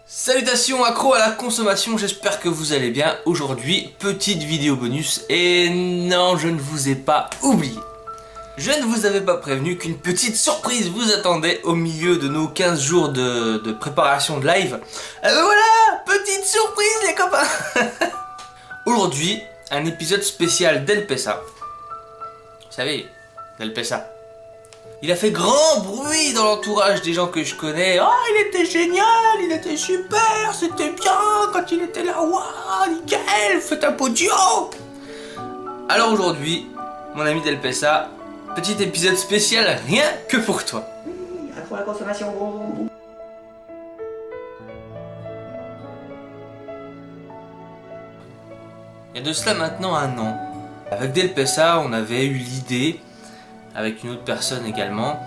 Salutations accros à la consommation, j'espère que vous allez bien. Aujourd'hui, petite vidéo bonus et non, je ne vous ai pas oublié. Je ne vous avais pas prévenu qu'une petite surprise vous attendait au milieu de nos 15 jours de préparation de live. Et ben voilà, petite surprise les copains. Aujourd'hui, un épisode spécial d'Elpesa. Vous savez, d'Elpesa. Il a fait grand bruit dans l'entourage des gens que je connais. Oh, il était génial, il était super, c'était bien quand il était là. Waouh, nickel, faites un podium. Alors aujourd'hui, mon ami Delpesa, petit épisode spécial rien que pour toi. À la consommation. Il y a de cela maintenant un an. Avec Delpesa, on avait eu l'idée, avec une autre personne également,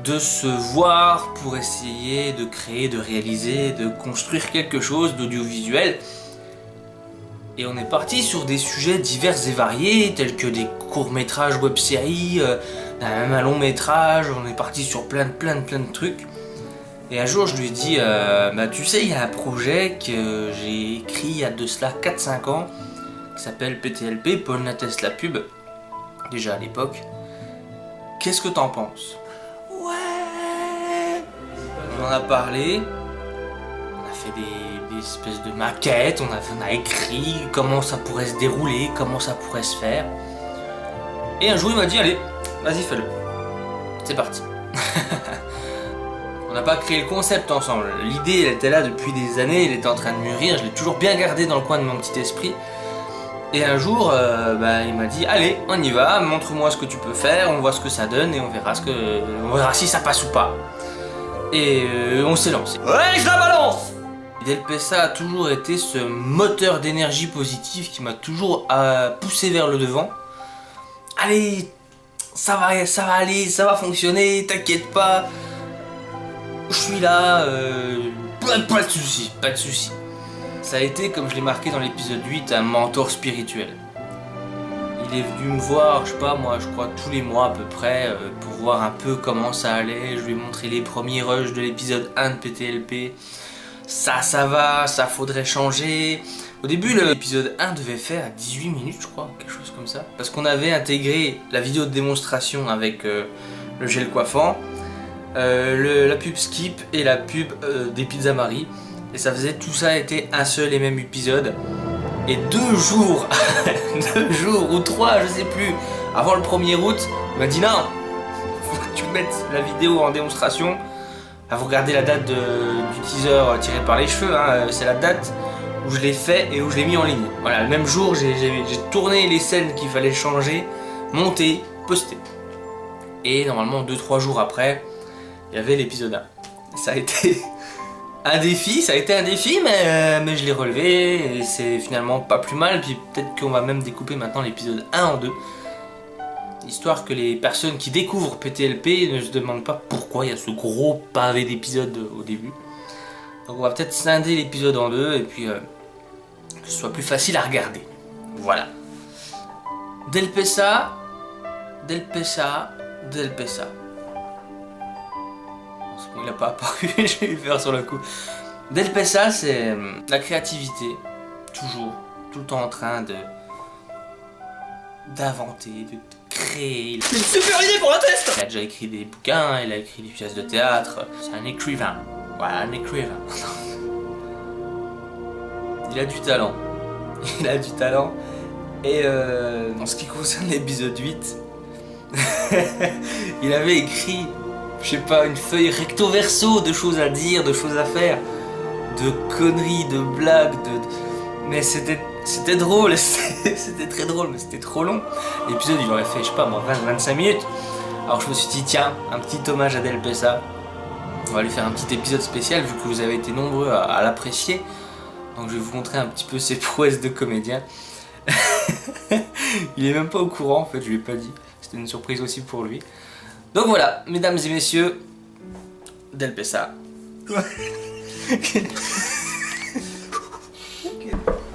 de se voir pour essayer de créer, de réaliser, de construire quelque chose d'audiovisuel. Et on est parti sur des sujets divers et variés, tels que des courts-métrages web-séries, même un long-métrage, on est parti sur plein de trucs. Et un jour je lui ai dit, bah tu sais, il y a un projet que j'ai écrit il y a de cela 4-5 ans, qui s'appelle PTLP, Paul Nates la pub, déjà à l'époque. Qu'est-ce que t'en penses? Ouais. On en a parlé, on a fait des espèces de maquettes, on a écrit comment ça pourrait se dérouler, comment ça pourrait se faire. Et un jour il m'a dit allez, vas-y fais-le. C'est parti. On n'a pas créé le concept ensemble, l'idée elle était là depuis des années, elle était en train de mûrir, je l'ai toujours bien gardée dans le coin de mon petit esprit. Et un jour, il m'a dit allez, on y va, montre-moi ce que tu peux faire, on voit ce que ça donne et on verra si ça passe ou pas. Et on s'est lancé. Ouais, je la balance. Delpesa a toujours été ce moteur d'énergie positive qui m'a toujours poussé vers le devant. Allez, ça va aller, ça va fonctionner, t'inquiète pas. Je suis là, pas de soucis, pas de soucis. Ça a été, comme je l'ai marqué dans l'épisode 8, un mentor spirituel. Il est venu me voir, je sais pas moi, je crois tous les mois à peu près, pour voir un peu comment ça allait. Je lui ai montré les premiers rushs de l'épisode 1 de PTLP. Ça va, ça faudrait changer. Au début, l'épisode 1 devait faire 18 minutes, je crois, quelque chose comme ça. Parce qu'on avait intégré la vidéo de démonstration avec le gel coiffant, la pub Skip et la pub des Pizzas Marie. Et ça faisait, tout ça était un seul et même épisode. Et 2 jours, 2 jours ou 3, je sais plus, avant le 1er août, il m'a dit non, faut que tu mettes la vidéo en démonstration. Vous regardez la date du teaser tiré par les cheveux, hein, c'est la date où je l'ai fait et où je l'ai mis en ligne. Voilà, le même jour, j'ai tourné les scènes qu'il fallait changer, monter, poster. Et normalement, 2-3 jours après, il y avait l'épisode 1. Ça a été un défi, mais je l'ai relevé et c'est finalement pas plus mal. Puis peut-être qu'on va même découper maintenant l'épisode 1 en 2. Histoire que les personnes qui découvrent PTLP ne se demandent pas pourquoi il y a ce gros pavé d'épisodes au début. Donc on va peut-être scinder l'épisode en 2 et puis que ce soit plus facile à regarder. Voilà. Delpesa. Il n'a pas apparu, je vais lui faire sur le coup. Delpesa, c'est la créativité, toujours, tout le temps en train d'inventer, de créer. C'est une super idée pour un test. Il a déjà écrit des bouquins, il a écrit des pièces de théâtre, c'est un écrivain. Voilà, un écrivain. Il a du talent. Il a du talent. Et en ce qui concerne l'épisode 8, il avait écrit, je sais pas, une feuille recto verso de choses à dire, de choses à faire, de conneries, de blagues, mais c'était drôle, c'était très drôle, mais c'était trop long. L'épisode il aurait fait, je sais pas moi, 20-25 minutes. Alors je me suis dit tiens, un petit hommage à Delpesa. On va lui faire un petit épisode spécial vu que vous avez été nombreux à l'apprécier. Donc je vais vous montrer un petit peu ses prouesses de comédien. Il est même pas au courant en fait, je lui ai pas dit. C'était une surprise aussi pour lui. Donc voilà, mesdames et messieurs, Delpesa. Ouais.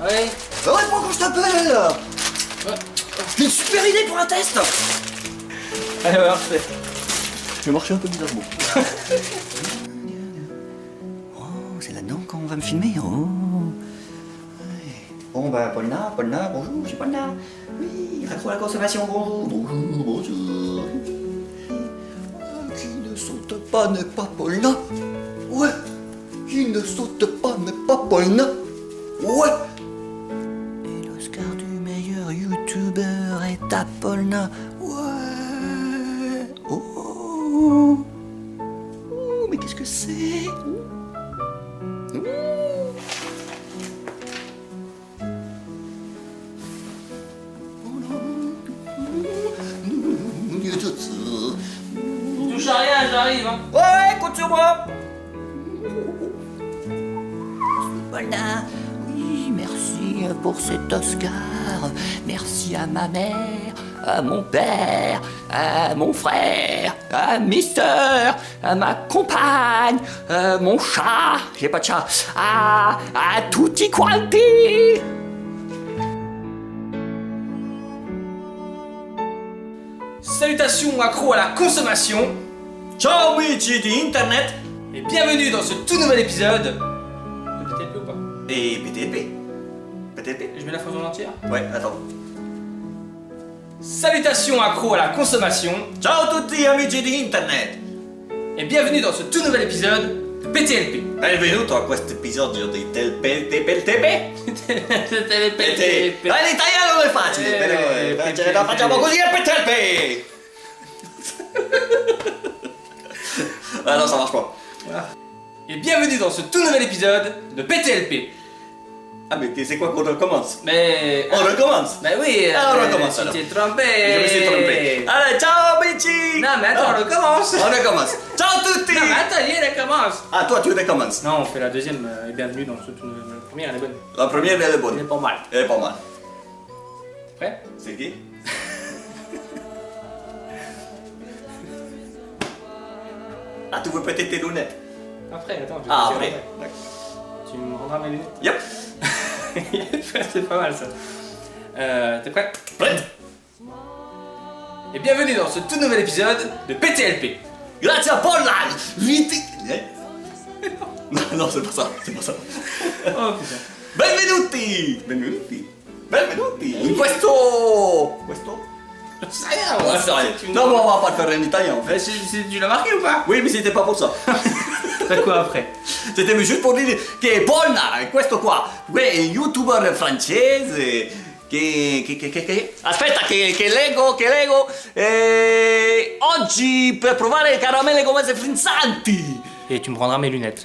Ouais. Réponds quand je t'appelle. Ouais. J'ai une super idée pour un test. Allez, alors c'est. Je vais marcher un peu bizarrement. Oh, c'est là-dedans qu'on va. va me filmer. Oh. Bon bah Polna, bonjour, je suis Polna. Oui, accro à la consommation, bonjour. Qui ne saute pas n'est pas Polna. Ouais. Qui ne saute pas n'est pas Polna. Ouais. Et l'Oscar du meilleur youtubeur est à Polna. Ouais. Oh. Oh, mais qu'est-ce que c'est? Touche à rien, j'arrive. Hein. Ouais, compte sur moi. Voilà. Oui, merci pour cet Oscar. Merci à ma mère, à mon père, à mon frère, à mes sœurs, à ma compagne, à mon chat. J'ai pas de chat. À tutti quanti. Salutations accros à la consommation Ciao amici di internet. et bienvenue dans ce tout nouvel épisode de PTLP ou pas? Et PTP. PTP. Je mets la phrase en entière. Ouais, attends. Salutations accros à la consommation Ciao tutti amici di internet. et bienvenue dans ce tout nouvel épisode de PTLP. Benvenuto a questo episodio di PTP. PTLP. L'italiano non è facile, però ce la facciamo così a PTP. Ah non, ça marche pas. Et bienvenue dans ce tout nouvel épisode de PTLP. Ah mais c'est quoi qu'on recommence? Mais... On recommence. Bah oui, Ah, on recommence, tu alors. t'es trompé. Je me suis trompé. Allez, ciao amici. Non mais attends, Ah. on recommence. On recommence. Ciao tutti. Non mais attends, il recommence. Ah toi tu recommences. Non, on fait la deuxième et bienvenue dans ce tout nouvel... La première, elle est bonne. La première elle est Elle est bonne. pas mal. Elle est pas mal. Prêt? C'est qui? Ah tu veux peut-être tes lunettes? Après, attends. je vais Ah te dire après. D'accord. Tu me rendras mes lunettes. Yep. C'est pas mal ça. T'es prêt? Prête? Et bienvenue dans ce tout nouvel épisode de PTLP. Grazie a Polla! Vite! Non, c'est pas ça, c'est pas ça. Oh putain. Benvenuti! Benvenuti! Benvenuti! In questo... Questo? J'en sais rien, Ah, moi. c'est rien. C'est une- Non, mais on va pas le faire en italien en fait. Tu l'as marqué ou pas? Oui, mais c'était pas pour ça. Fais quoi après? C'était juste pour dire che Polna, questo qua, è un youtuber francese che... Aspetta, che leggo. Oggi per provare caramelle gommose frizzanti. Et tu me rendras mes lunettes.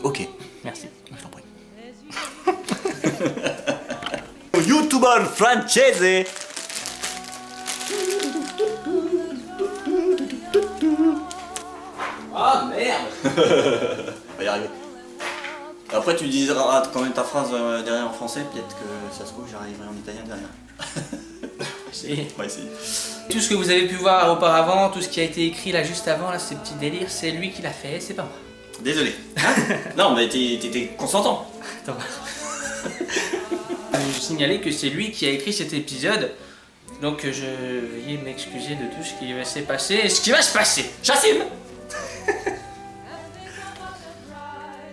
Ok. Merci. Je t'en prie. Un youtuber francese. Ah merde. On va y arriver. Après, tu diras quand même ta phrase derrière en français, peut-être que ça se trouve, j'arriverai en italien derrière. Si. On va essayer. Tout ce que vous avez pu voir auparavant, tout ce qui a été écrit là juste avant, là, ces petits délires, c'est lui qui l'a fait, c'est pas moi. Désolé. Non, mais t'étais consentant. Attends. Je vais signaler que c'est lui qui a écrit cet épisode, donc je veuillez m'excuser de tout ce qui va se passer et ce qui va se passer. J'assume.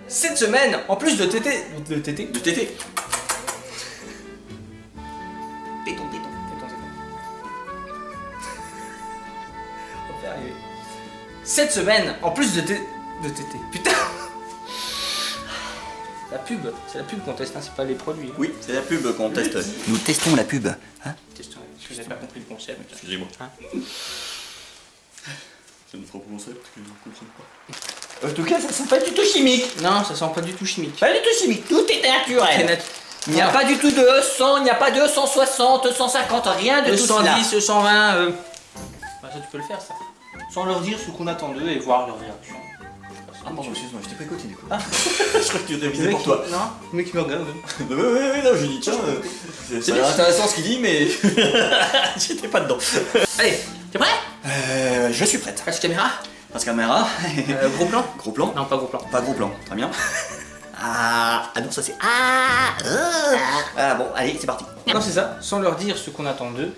Cette semaine, en plus de tété... De tété? De tété. Téton. On va y arriver. Cette semaine, en plus de tété... Putain. La pub, c'est la pub qu'on teste, hein, c'est pas les produits. Hein. Oui, c'est la pub qu'on teste. Nous testons la pub. Hein? Testons, parce que j'avais pas compris le concept. Excusez-moi. Hein? C'est notre concept que je ne comprends pas. En tout cas, ça sent pas du tout chimique. Non, ça sent pas du tout chimique. Pas du tout chimique, tout est naturel. Il n'y a Ah. pas du tout de 100, il n'y a pas de 160, 150, rien de tout cela. 210, 120, Bah ça tu peux le faire ça. Sans leur dire ce qu'on attend d'eux et voir leur réaction. Ah pardon, excuse-moi, je t'ai pas écouté du coup. Ah, je crois que tu révisais pour toi. Non, le mec qui me regarde. Oui, non, je dis tiens, c'est bien. intéressant ce qu'il dit, mais j'étais pas dedans. Allez, t'es prêt? Je suis prête. Face caméra. Face caméra. Gros plan. Gros plan. Non, pas gros plan. Pas gros plan, très bien. Ah non, ça c'est bon, allez, c'est parti. Non, c'est ça. Sans leur dire ce qu'on attend d'eux.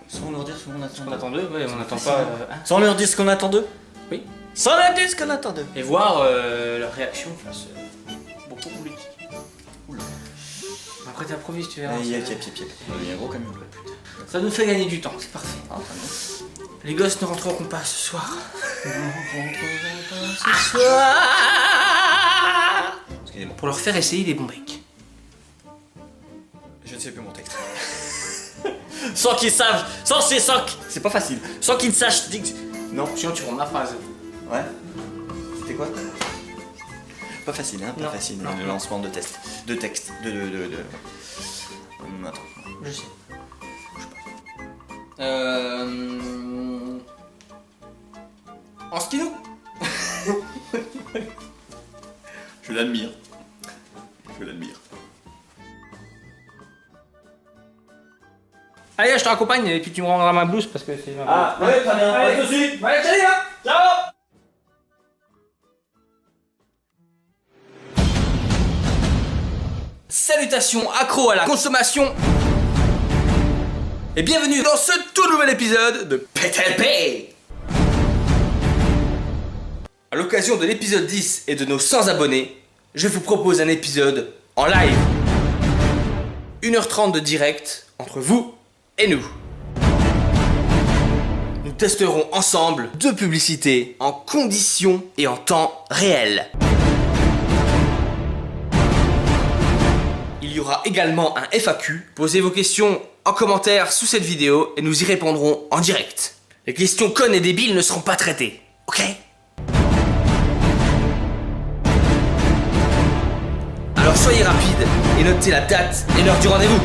Sans leur dire ce qu'on Ce qu'on attend d'eux, ouais, on n'attend pas. Hein. Sans leur dire ce qu'on attend d'eux. Oui. Sans leur dire ce qu'on attend d'eux. Et voir leur réaction face beaucoup compliqué. Oula. Après t'improvises, tu verras. Il y a gros camion. Ça nous fait gagner du temps, c'est parfait. Ah, très bien. Les gosses ne rentreront pas ce soir. Excusez-moi. Pour leur faire essayer des bons becs. Je ne sais plus mon texte. Sans qu'ils savent, C'est pas facile. sans qu'ils ne sachent. Non. Sinon tu prends ma phrase. Ouais. C'était quoi? Pas facile, hein? Pas Non. facile. Non. Le lancement de test. De texte. Attends. Je sais. En skidoo. Je l'admire. Je l'admire. Allez, je te raccompagne et puis tu me rendras ma blouse parce que c'est. Ah, ouais, très bien. Allez. Pas de soucis. Allez, salut là. Ciao. Salutations accro à la consommation et bienvenue dans ce tout nouvel épisode de PTLP. À l'occasion de l'épisode 10 et de nos 100 abonnés, je vous propose un épisode en live. 1h30 de direct entre vous et nous. Nous testerons ensemble 2 publicités en conditions et en temps réel. Il y aura également un FAQ. Posez vos questions en commentaire sous cette vidéo et nous y répondrons en direct. Les questions connes et débiles ne seront pas traitées, ok? Alors soyez rapides et notez la date et l'heure du rendez-vous.